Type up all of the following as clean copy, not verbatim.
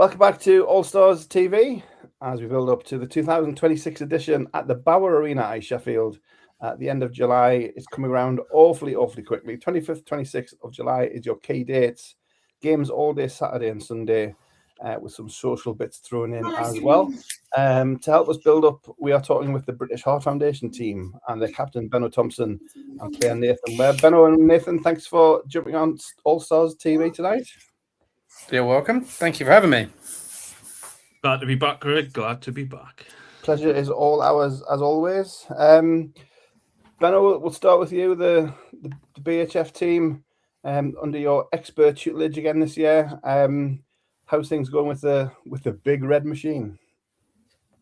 Welcome back to All Stars TV as we build up to the 2026 edition at the Bauer Arena at Sheffield at the end of July. It's coming around awfully quickly. 25th, 26th of July is your key dates. Games all day Saturday and Sunday with some social bits thrown in as well. To help us build up, we are talking with the British Heart Foundation team and their captain, Benno Thompson, and player Nathan Webb. Benno and Nathan, thanks for jumping on All Stars TV tonight. You're welcome. Thank you for having me. Glad to be back, Greg. Glad to be back. Pleasure is all ours, as always. Benno, we'll start with you, the BHF team under your expert tutelage again this year. How's things going with the big red machine?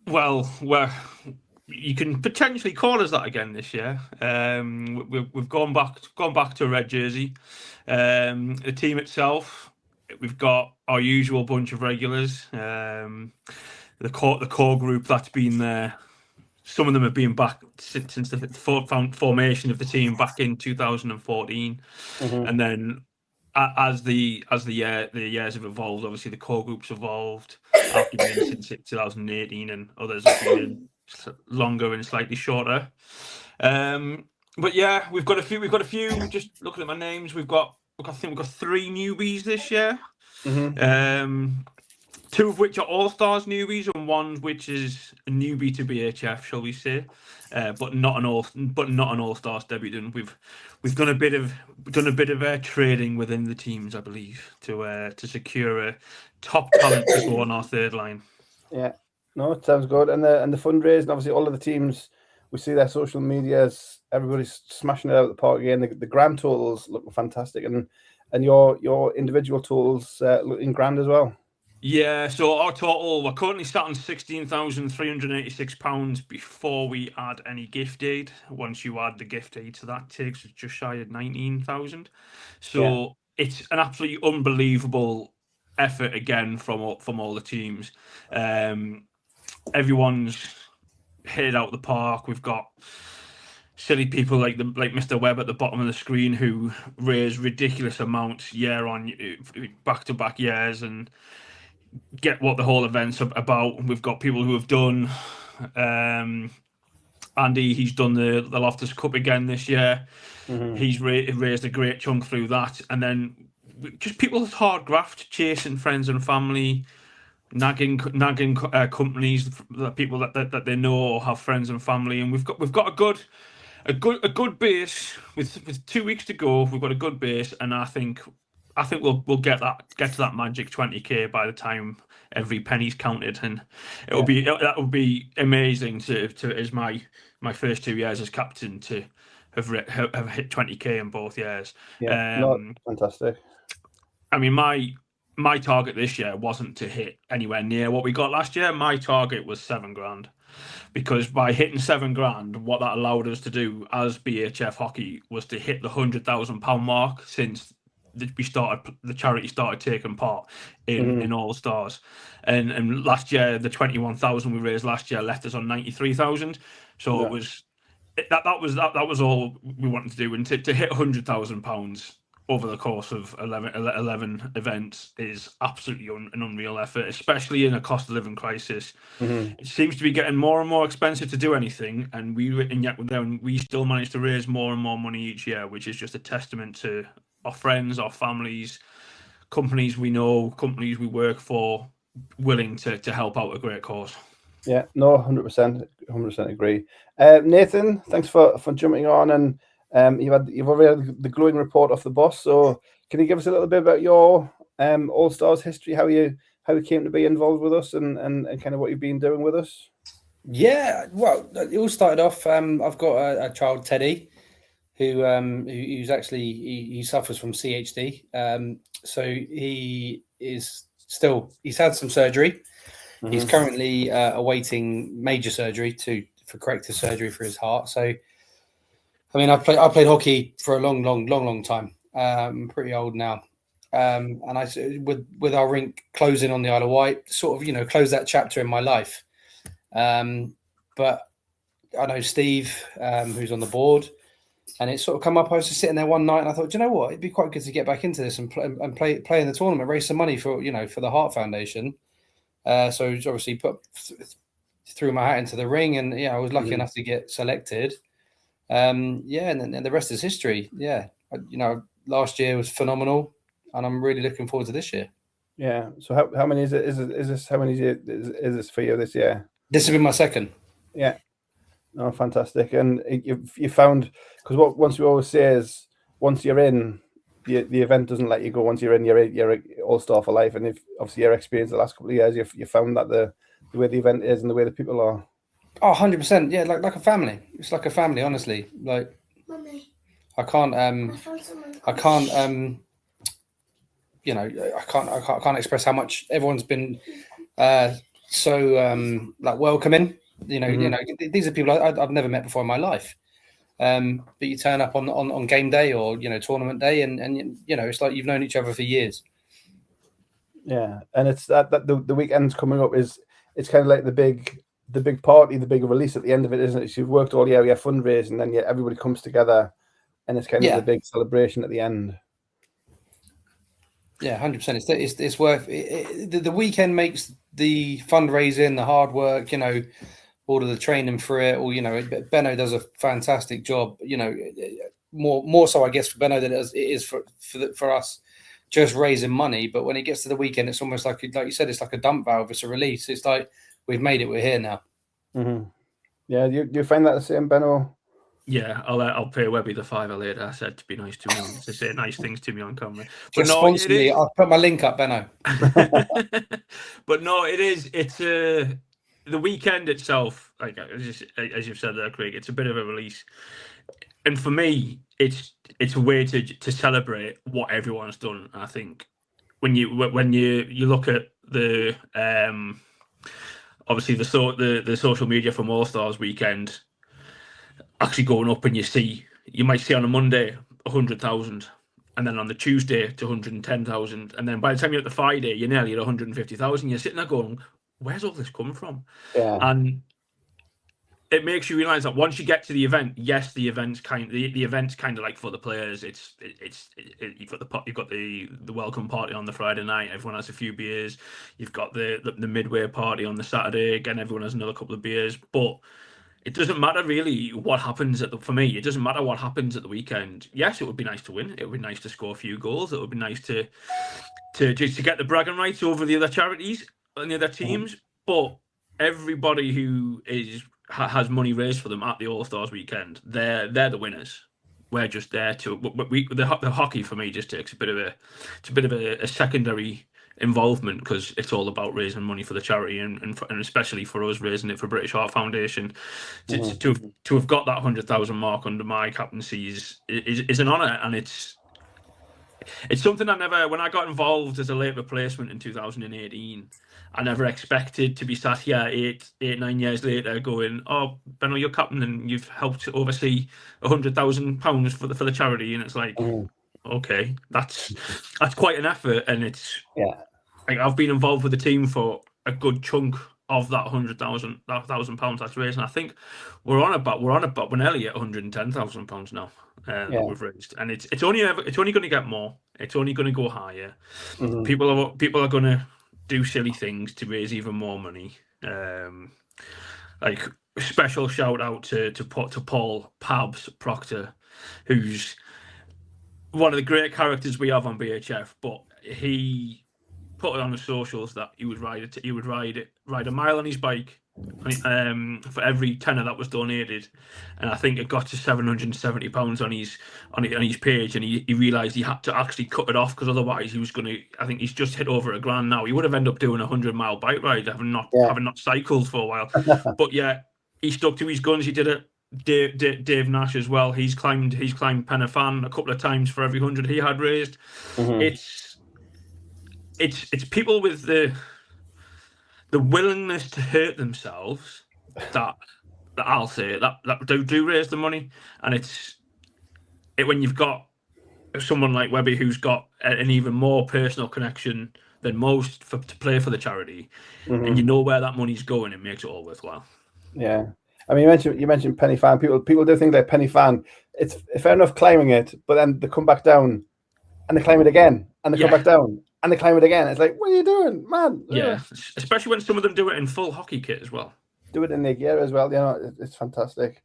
Well, you can potentially call us that again this year. We've gone back to a red jersey. The team itself, we've got our usual bunch of regulars. The core group that's been there. Some of them have been back since the formation of the team back in 2014, and then as the years have evolved, obviously the core group's evolved. I've been in since 2018, and others have been in longer and slightly shorter. But yeah, we've got a few. Just looking at my names, I think we've got 3 newbies this year. 2 of which are All-Stars newbies, and 1 which is a newbie to BHF, shall we say, but not an All-Stars debutant. We've done a bit of trading within the teams, I believe, to secure a top talent to go on our third line. Yeah, no, it sounds good. And the fundraising, obviously, all of the teams, we see their social medias. Everybody's smashing it out of the park again. The grand totals look fantastic, and your individual totals looking grand as well. Yeah, so our total, we're currently sat on £16,386 before we add any gift aid. Once you add the gift aid, so that takes us just shy of 19,000. So It's an absolutely unbelievable effort again from all the teams. Everyone's hit it out the park. We've got silly people like Mr. Webb at the bottom of the screen who raise ridiculous amounts year on back-to-back years and get what the whole event's about. We've got people who have done Andy, he's done the Loftus Cup again this year. He's raised a great chunk through that. And then just people's hard graft, chasing friends and family, nagging companies, people that they know or have friends and family. And we've got a good base with 2 weeks to go. We've got a good base, and I think we'll get to that magic 20k by the time every penny's counted, and that would be amazing to as my first 2 years as captain to have hit 20k in both years. Fantastic. I mean, my target this year wasn't to hit anywhere near what we got last year. My target was $7,000, because by hitting $7,000, what that allowed us to do as BHF Hockey was to hit the £100,000 mark since the charity started taking part in All Stars, and last year the 21,000 we raised last year left us on 93,000. So it was that was all we wanted to do, and to hit £100,000 over the course of 11 events is absolutely an unreal effort, especially in a cost of living crisis. It seems to be getting more and more expensive to do anything, and yet we still manage to raise more and more money each year, which is just a testament to our friends, our families, companies we know, companies we work for, willing to help out a great cause. Yeah, no, 100% agree. Nathan, thanks for jumping on, and you've already had the glowing report off the boss. So can you give us a little bit about your All Stars history, how you came to be involved with us, and kind of what you've been doing with us? Yeah, well, it all started off. I've got a child, Teddy, who's actually he suffers from CHD. So he's had some surgery. He's currently awaiting major surgery for corrective surgery for his heart. So, I mean, I played hockey for a long time. I'm pretty old now, and I with our rink closing on the Isle of Wight, sort of close that chapter in my life. But I know Steve, who's on the board, and it sort of come up. I was just sitting there one night, and I thought, do you know what? It'd be quite good to get back into this and play in the tournament, raise some money for the Heart Foundation. So obviously threw my hat into the ring, and I was lucky enough to get selected. And then the rest is history. Yeah, last year was phenomenal, and I'm really looking forward to this year. Yeah. So how many is it? Is this how many is this for you this year? This will be my second. Yeah. Oh, fantastic! And you found, because what once we always say is, once you're in, the event doesn't let you go. Once you're in, you're all-star for life. And if obviously your experience the last couple of years, you found that the way the event is and the way the people are. Oh, 100%. Yeah, like a family. It's like a family, honestly. Like, Mummy, I can't express how much everyone's been so welcoming. These are people I've never met before in my life. But you turn up on game day or tournament day, and it's like you've known each other for years. Yeah, and it's that the weekend's coming up it's kind of like the big party, the big release at the end of it, isn't it? So you've worked all year, you have fundraising, and then everybody comes together, and it's kind of the big celebration at the end. Yeah, 100%. It's worth it. The weekend makes the fundraising, the hard work, all of the training for it. Or Benno does a fantastic job. More so, I guess, for Benno than it is for us, just raising money. But when it gets to the weekend, it's almost like you said, it's like a dump valve. It's a release. It's like we've made it. We're here now. Mm-hmm. Yeah, do you find that the same, Benno? Yeah, I'll pay Webby the $5 later. I said to be nice to me, to say nice things to me on camera. But just sponsor me. I'll put my link up, Benno. But no, it's the weekend itself. Like as you've said there, Craig, it's a bit of a release, and for me, it's a way to celebrate what everyone's done. I think when you look at the obviously the social media from All Stars weekend actually going up, and you might see on a Monday 100,000, and then on the Tuesday to 110,000, and then by the time you're at the Friday, you're nearly at 150,000. You're sitting there going, "Where's all this come from?" Yeah. And it makes you realize that once you get to the event, yes, the event's kind of like for the players. You've got the welcome party on the Friday night. Everyone has a few beers. You've got the midway party on the Saturday. Again, everyone has another couple of beers, but it doesn't matter really what happens for me. It doesn't matter what happens at the weekend. Yes, it would be nice to win. It would be nice to score a few goals. It would be nice to get the bragging rights over the other charities and the other teams. But everybody who has money raised for them at the All Stars weekend, they're the winners. We're just there to. The hockey for me just takes a bit of a secondary involvement, because it's all about raising money for the charity, and especially for us raising it for British Heart Foundation. To have got that 100,000 mark under my captaincy is an honour, and it's something when I got involved as a late replacement in 2018, I never expected to be sat here 9 years later going, "Oh, Benno, you're captain and you've helped oversee £100,000 for the charity," and it's like. Okay, that's quite an effort, and it's like I've been involved with the team for a good chunk of that £100,000 that's raised, and I think we're nearly at £110,000 now that we've raised, and it's only going to get more. It's only going to go higher. Mm-hmm. People are going to do silly things to raise even more money. Like special shout out to Paul Pabs Proctor, who's one of the great characters we have on BHF, but he put it on the socials that he would ride a mile on his bike for every tenner that was donated, and I think it got to £770 on his page, and he realised he had to actually cut it off, because otherwise he was going to. I think he's just hit over £1,000 now. He would have ended up doing a 100-mile bike ride, having not cycled for a while. But yeah, he stuck to his guns. He did it. Dave Nash as well. He's climbed Pen y Fan a couple of times for every 100 he had raised. Mm-hmm. It's people with the willingness to hurt themselves that I'll say that do raise the money, and it's when you've got someone like Webby who's got an even more personal connection than most to play for the charity, mm-hmm. and you know where that money's going, it makes it all worthwhile. Yeah. I mean, you mentioned Pen y Fan. People do think that Pen y Fan, it's fair enough climbing it, but then they come back down and they climb it again and they come back down. and they climb it again. It's like, what are you doing, man? Yeah, especially when some of them do it in full hockey kit as well. Do it in their gear as well. You know, it's fantastic.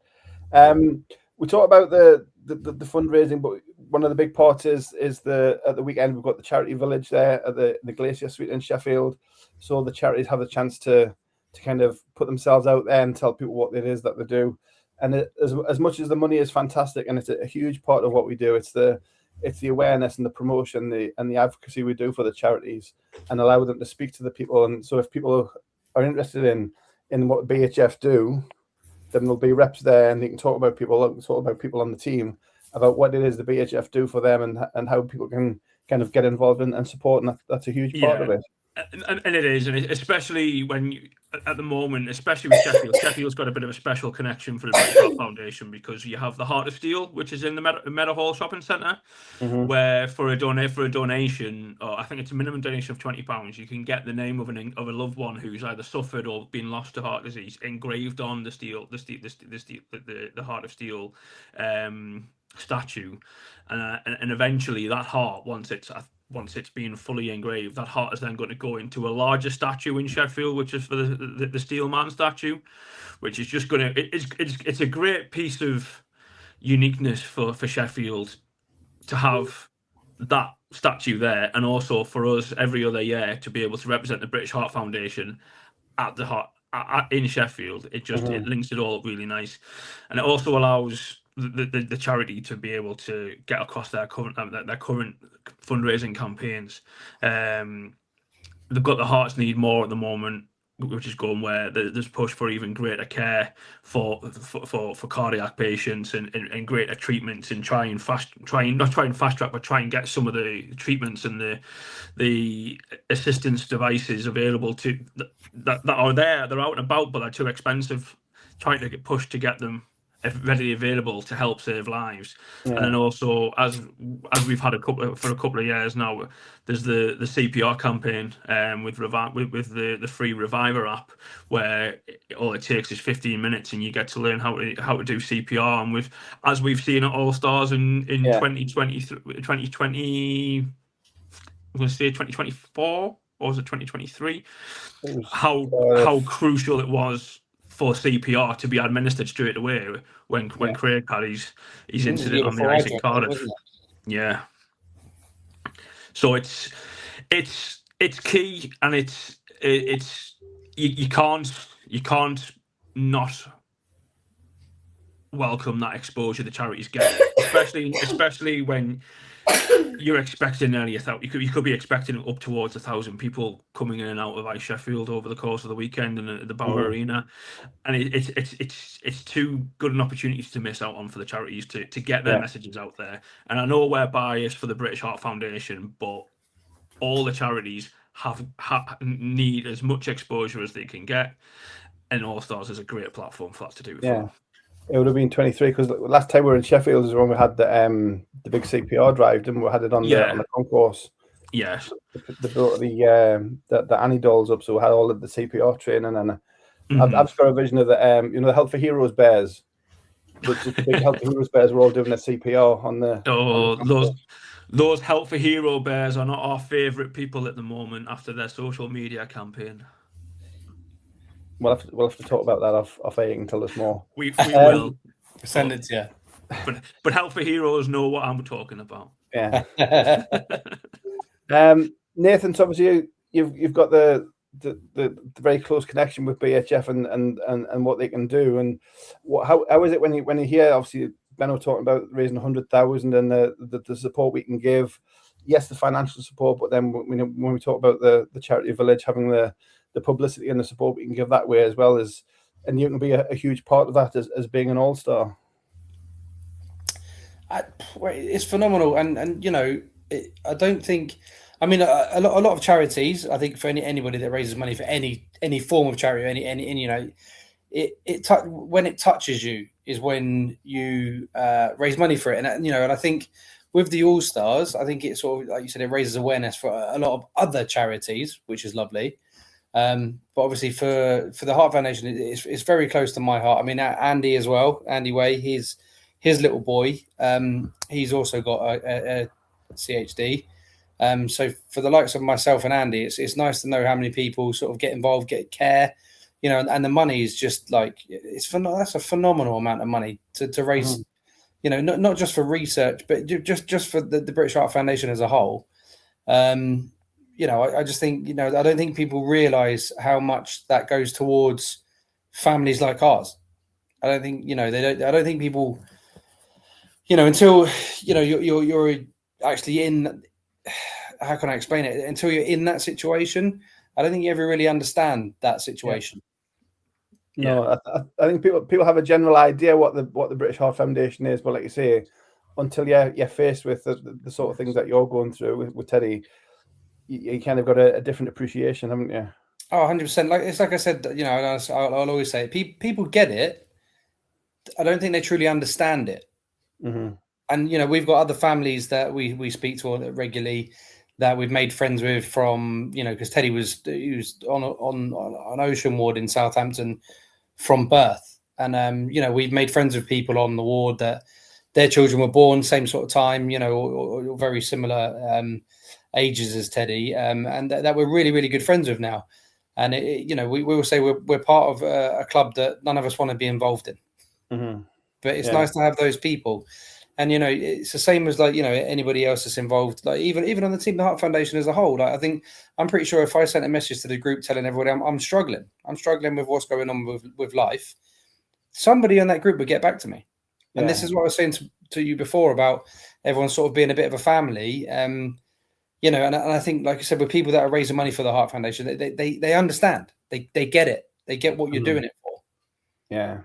We talk about the fundraising, but one of the big parts is at the weekend we've got the charity village there at the Glacier Suite in Sheffield. So the charities have a chance to kind of put themselves out there and tell people what it is that they do. And as much as the money is fantastic, and it's a huge part of what we do, it's the awareness and the promotion and the advocacy we do for the charities, and allow them to speak to the people. And so if people are interested in what BHF do, then there'll be reps there, and they can talk about people on the team about what it is the BHF do for them, and how people can kind of get involved and support. And that's a huge part of it. And it is, and especially when at the moment, especially with Sheffield, Sheffield's got a bit of a special connection for the British Heart Foundation, because you have the Heart of Steel, which is in the Meadowhall Shopping Centre, where for a donation, or I think it's a minimum donation of £20, you can get the name of a loved one who's either suffered or been lost to heart disease engraved on the Heart of Steel statue, and eventually that heart, once it's been fully engraved, that heart is then going to go into a larger statue in Sheffield, which is for the Steel Man statue, which is just going to it's a great piece of uniqueness for Sheffield to have that statue there, and also for us every other year to be able to represent the British Heart Foundation at the heart in Sheffield. It just it links it all up really nice, and it also allows the charity to be able to get across their current fundraising campaigns. They've got the Hearts Need More at the moment, which is going where there's push for even greater care for cardiac patients and greater treatments, and try and fast track, but try and get some of the treatments and the assistance devices available to that are there. They're out and about, but they're too expensive. Trying to get pushed to get them readily available to help save lives. And then also, as we've had for a couple of years now, there's the CPR campaign with the free Reviver app, where all it takes is 15 minutes and you get to learn how to do CPR. And as we've seen at All Stars in 2020, I'm going to say 2024, or was it 2023? How crucial it was for CPR to be administered straight away when Craig had his incident on the ice in Cardiff. Yeah. So it's key, and it's you can't not welcome that exposure the charities get, especially when you're expecting nearly 1,000. You could be expecting up towards 1,000 people coming in and out of Ice Sheffield over the course of the weekend and the Bauer Arena, and it's too good an opportunity to miss out on for the charities to get their messages out there. And I know we're biased for the British Heart Foundation, but all the charities need as much exposure as they can get, and All Stars is a great platform for that to do with. Yeah. It would have been 23, because last time we were in Sheffield is when we had the big CPR drive, didn't we? Had it on the concourse. Yes. They brought the Annie dolls up, so we had all of the CPR training, and I've just got a vision of the the Health for Heroes bears, which is the big Health for Heroes bears were all doing the CPR on the. Those Health for Hero bears are not our favourite people at the moment after their social media campaign. We'll have to talk about that off air. You can tell us more. We will send it to you. But Health for Heroes know what I'm talking about. Yeah. Nathan, so obviously you've got the very close connection with BHF and what they can do, and how is it when you hear obviously Benno talking about raising 100,000 and the support we can give? Yes, the financial support, but then when we talk about the charity village, having the publicity and the support we can give that way as well, and you can be a huge part of that as being an all-star. It's phenomenal, and I don't think. I mean, a lot of charities. I think for anybody that raises money for any form of charity, when it touches you is when you raise money for it, and I think with the All Stars, I think it sort of, like you said, it raises awareness for a lot of other charities, which is lovely. But obviously for the Heart Foundation, it's very close to my heart. I mean, Andy as well, Andy Way, his little boy, he's also got a CHD. So for the likes of myself and Andy, it's nice to know how many people sort of get involved, get care, and the money is just like that's a phenomenal amount of money to raise, not just for research, but just for the British Heart Foundation as a whole. I just think, I don't think people realise how much that goes towards families like ours. I don't think, they don't. I don't think people, until you're actually in. How can I explain it? Until you're in that situation, I don't think you ever really understand that situation. No, I think people have a general idea what the British Heart Foundation is, but like you say, until you're faced with the sort of things that you're going through with Teddy, you kind of got a different appreciation, haven't you? Oh, 100%. Like I said, I'll always say it. People get it. I don't think they truly understand it. Mm-hmm. And we've got other families that we speak to regularly that we've made friends with from because Teddy was on Ocean Ward in Southampton from birth, and we've made friends with people on the ward that their children were born same sort of time, or very similar ages as Teddy, and that we're really, really good friends with now. And we will say we're part of a club that none of us want to be involved in. Mm-hmm. But it's nice to have those people. And it's the same as anybody else that's involved. Like even on the Team the Heart Foundation as a whole. Like, I'm pretty sure if I sent a message to the group telling everybody I'm struggling with what's going on with life, somebody in that group would get back to me. And this is what I was saying to you before about everyone sort of being a bit of a family. And I think, like I said, with people that are raising money for the Heart Foundation, they understand. They get it. They get what you're doing it for. Yeah.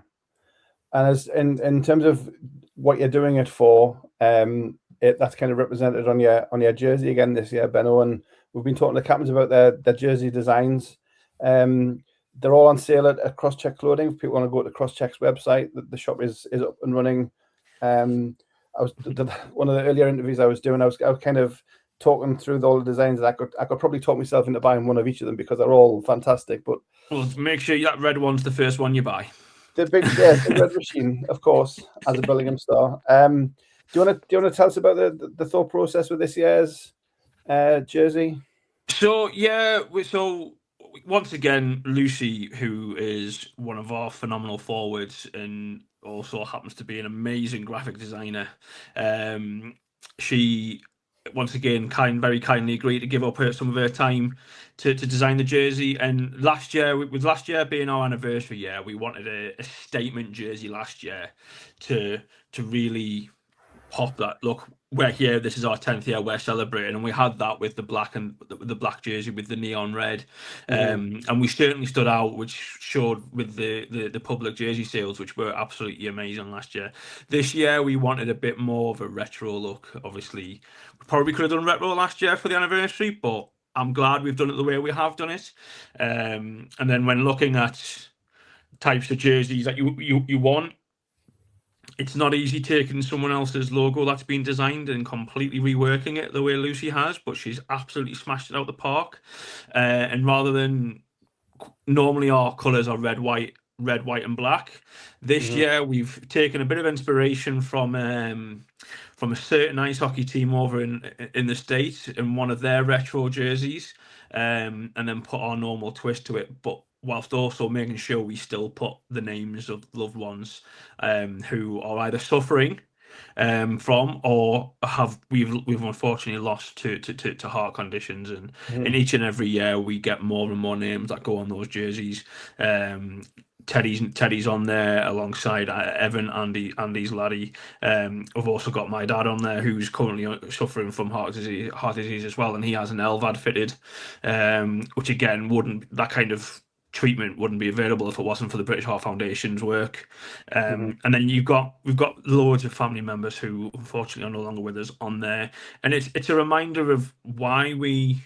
And as in terms of what you're doing it for, that's kind of represented on your jersey again this year, Benno. And we've been talking to captains about their jersey designs. They're all on sale at Crosscheck Clothing. If people want to go to Crosscheck's website, the shop is up and running. One of the earlier interviews I was doing, I was kind of talking through all the designs. I could probably talk myself into buying one of each of them because they're all fantastic. But make sure that red one's the first one you buy. The big red machine, of course, as a Billingham Star. Do you want to tell us about the thought process with this year's jersey? So once again, Lucy, who is one of our phenomenal forwards and also happens to be an amazing graphic designer, she once again very kindly agreed to give up some of her time to design the jersey. And last year being our anniversary year, we wanted a statement jersey last year to really pop that look. We're here. This is our 10th year. We're celebrating, and we had that with the black and the black jersey with the neon red, and we certainly stood out, which showed with the public jersey sales, which were absolutely amazing last year. This year we wanted a bit more of a retro look. Obviously, we probably could have done retro last year for the anniversary, but I'm glad we've done it the way we have done it. And then when looking at types of jerseys that you want, it's not easy taking someone else's logo that's been designed and completely reworking it the way Lucy has, but she's absolutely smashed it out the park. And rather than normally our colours are red, white, and black, this year we've taken a bit of inspiration from a certain ice hockey team over in the States in one of their retro jerseys, and then put our normal twist to it, but whilst also making sure we still put the names of loved ones who are either suffering from or we've unfortunately lost to heart conditions. And in each and every year we get more and more names that go on those jerseys. Teddy's on there alongside Evan, Andy's laddie. I've also got my dad on there, who's currently suffering from heart disease as well, and he has an LVAD fitted, which again that kind of treatment wouldn't be available if it wasn't for the British Heart Foundation's work. And then we've got loads of family members who unfortunately are no longer with us on there, and it's a reminder of why we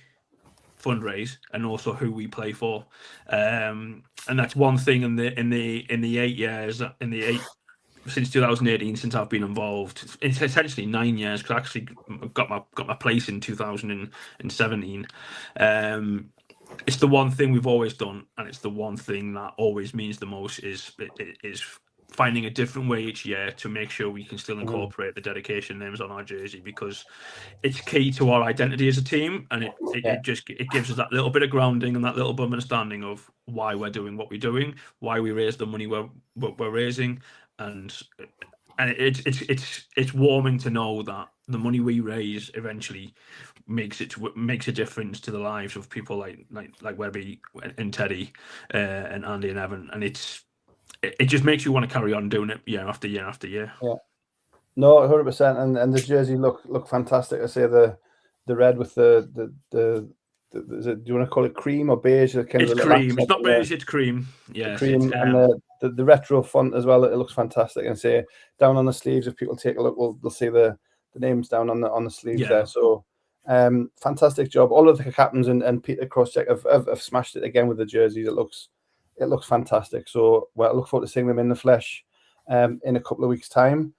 fundraise and also who we play for. And that's one thing in the 8 years since 2018, since I've been involved. It's essentially 9 years, because I actually got my place in 2017. It's the one thing we've always done, and it's the one thing that always means the most is finding a different way each year to make sure we can still incorporate the dedication names on our jersey, because it's key to our identity as a team, and it gives us that little bit of grounding and that little bit of understanding of why we're doing what we're doing, why we raise the money we're raising, and it's warming to know that the money we raise eventually makes a difference to the lives of people like Webby and Teddy and Andy and Evan, and it just makes you want to carry on doing it year after year after year. Yeah, no, 100%, and the jersey look fantastic. I say the red with the is it, do you want to call it cream or beige? It's cream. It's not beige. It's cream. Yeah, cream, and the retro font as well. It looks fantastic. And say down on the sleeves, if people take a look, they'll see the names down on the sleeves there. So, fantastic job. All of the captains and Peter Crosscheck have smashed it again with the jerseys. It looks fantastic. So, well, I look forward to seeing them in the flesh in a couple of weeks' time.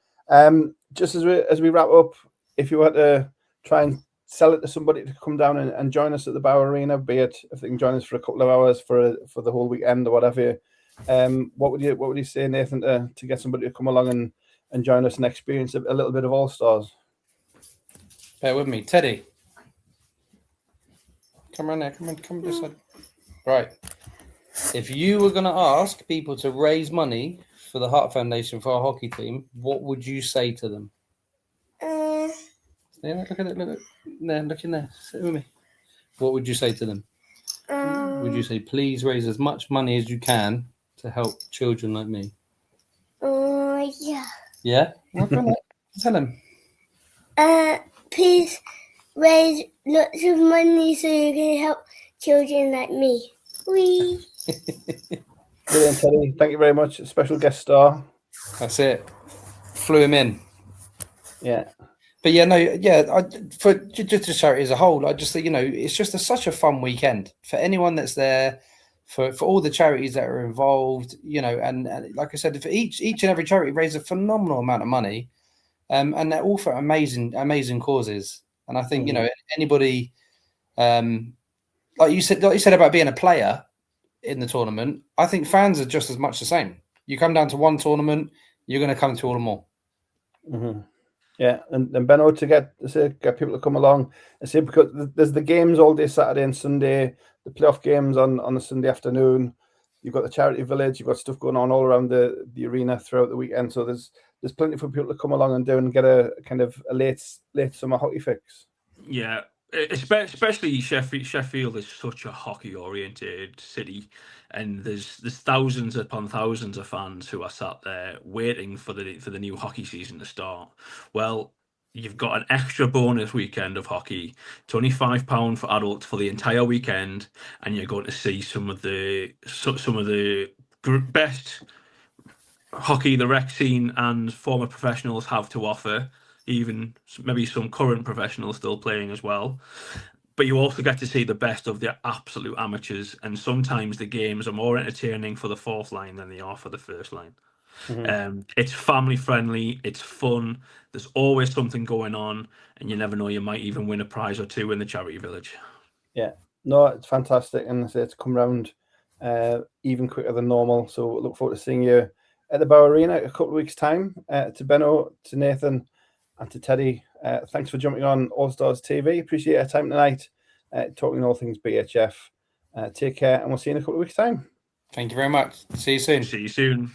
Just as we wrap up, if you were to try and sell it to somebody to come down and join us at the Bauer Arena, be it if they can join us for a couple of hours for the whole weekend or whatever, what would you say, Nathan, to get somebody to come along and join us and experience a little bit of All Stars? Bear with me, Teddy. Come around there. Come this side. Right. If you were going to ask people to raise money for the Heart Foundation for our hockey team, what would you say to them? Yeah, look at it. Look in there. Sit with me. What would you say to them? Would you say, please raise as much money as you can to help children like me? Yeah. Yeah? Tell them. Please raise lots of money so you can help children like me. Wee. Brilliant, Teddy. Thank you very much. Special guest star. That's it. Flew him in. Yeah. But yeah, no, yeah. For just the charity as a whole, I just think, it's just such a fun weekend for anyone that's there, for all the charities that are involved, and like I said, for each and every charity raises a phenomenal amount of money, and they're all for amazing causes. And I think anybody, like you said about being a player in the tournament, I think fans are just as much the same. You come down to one tournament, you're going to come to all them all. Mm-hmm. Yeah, and Benno, to get people to come along and see, because there's the games all day Saturday and Sunday, the playoff games on the Sunday afternoon. You've got the charity village. You've got stuff going on all around the arena throughout the weekend. So there's plenty for people to come along and do and get a kind of a late summer hockey fix. Yeah, especially Sheffield is such a hockey oriented city, and there's thousands upon thousands of fans who are sat there waiting for the new hockey season to start. Well, you've got an extra bonus weekend of hockey. It's only £5 for adults for the entire weekend, and you're going to see some of the best hockey the rec scene and former professionals have to offer. Even maybe some current professionals still playing as well. But you also get to see the best of the absolute amateurs, and sometimes the games are more entertaining for the fourth line than they are for the first line. Mm-hmm. It's family friendly, it's fun, there's always something going on, and you never know, you might even win a prize or two in the charity village. Yeah, no, it's fantastic, and it's come round even quicker than normal. So look forward to seeing you at the Bauer Arena in a couple of weeks' time. To Benno, to Nathan, and to Teddy, thanks for jumping on All Stars TV. Appreciate your time tonight, talking all things BHF. Take care, and we'll see you in a couple of weeks' time. Thank you very much. See you soon. See you soon.